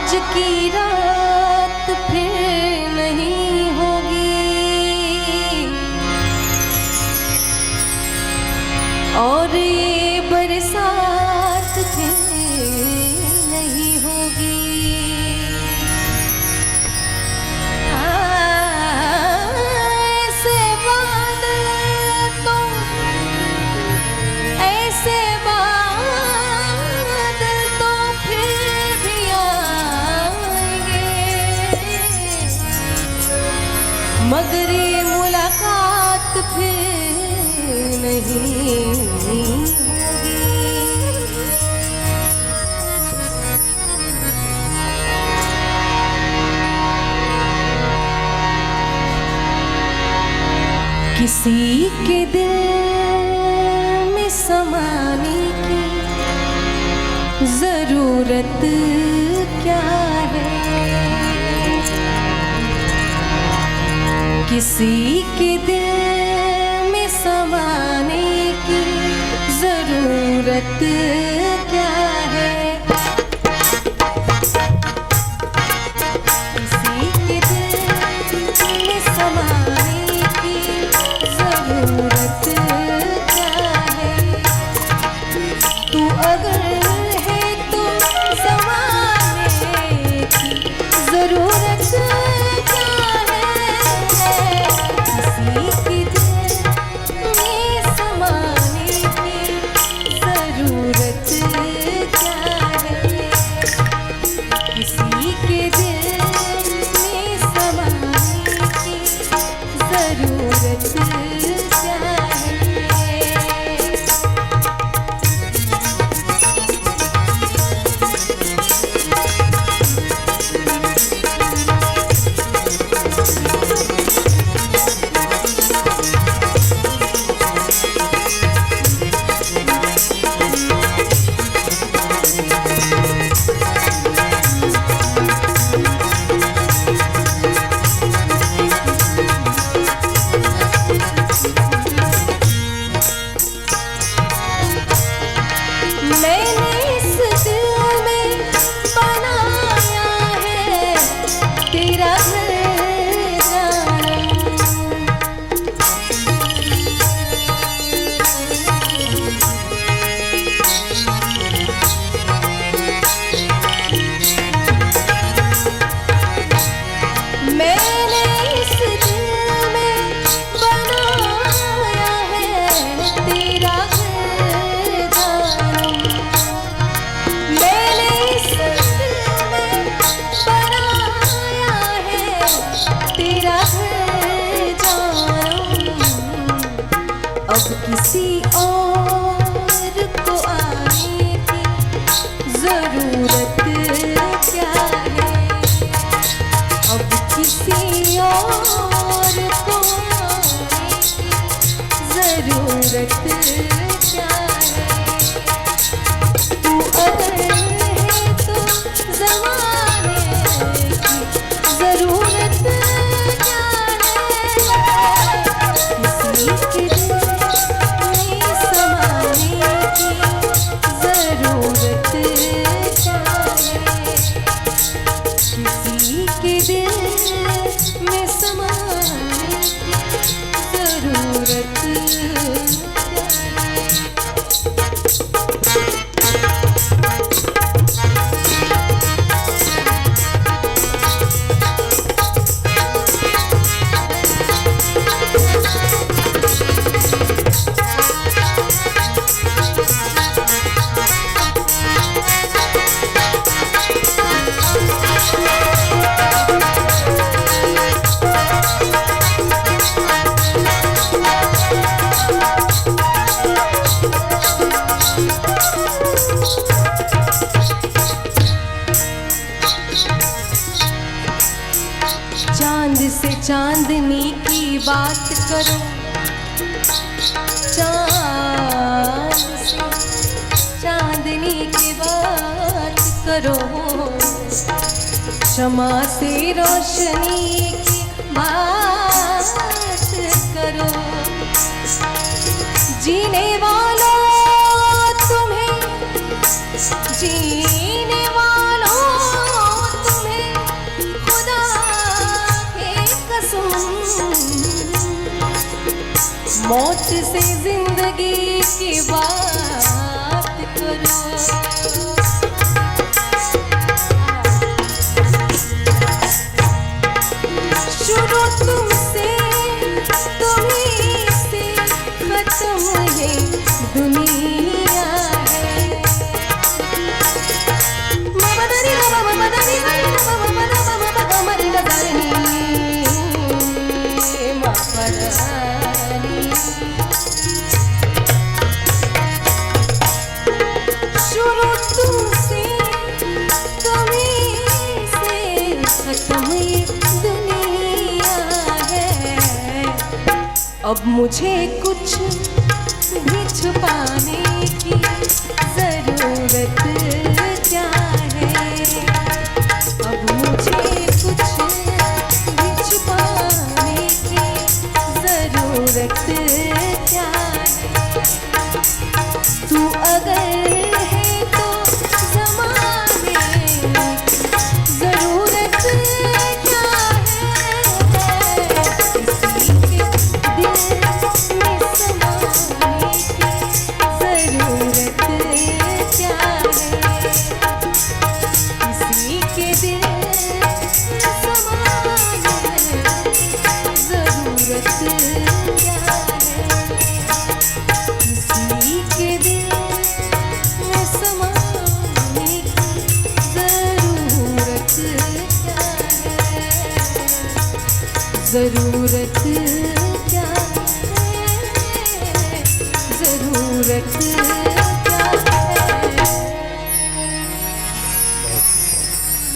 आज की रात फिर नहीं होगी और ये बरसात फिर नहीं होगी। ऐसे बादल तो फिर भी आएंगे मगर ये मुलाकात फिर नहीं होगी। किसी के दिल में समाने की जरूरत क्या है, किसी के दिल में समाने की जरूरत क्या है। किसी के दिल में समाने की जरूरत क्या है। तू अगर है तो समाने की जरूरत क्या है। किसी के दिल में समाने की जरूरत क्या है। किसी के दिल में समाने की जरूरत क्या है। अब किसी और को आने की जरूरत क्या है। अब किसी और को आने की जरूरत क्या है। तू अगर है तो ज़माने की जरूरत क्या है। किसी के चांद से चांदनी की बात करो। चांद से चांदनी की बात करो। शमा से रोशनी की बात करो। जीने वालों तुम्हें जीने वालों से जिंदगी की बात करो। शुरू तुमसे तुम्हीं से खत्म है दुनिया है। ममदरी ममदरी शुरू तुमसे तुम्हीं से खत्म ये दुनिया है। अब मुझे कुछ भी छुपाने की जरूरत क्या है। अब मुझे कुछ भी छुपाने की जरूरत क्या है। तू अगर है तो ज़माने की जरूरत क्या है। किसी के दिल में समाने की जरूरत क्या है। किसी के दिल में समाने की जरूरत क्या है। किसी के दिल में समाने की जरूरत क्या है। जरूरत क्या है। जरूरत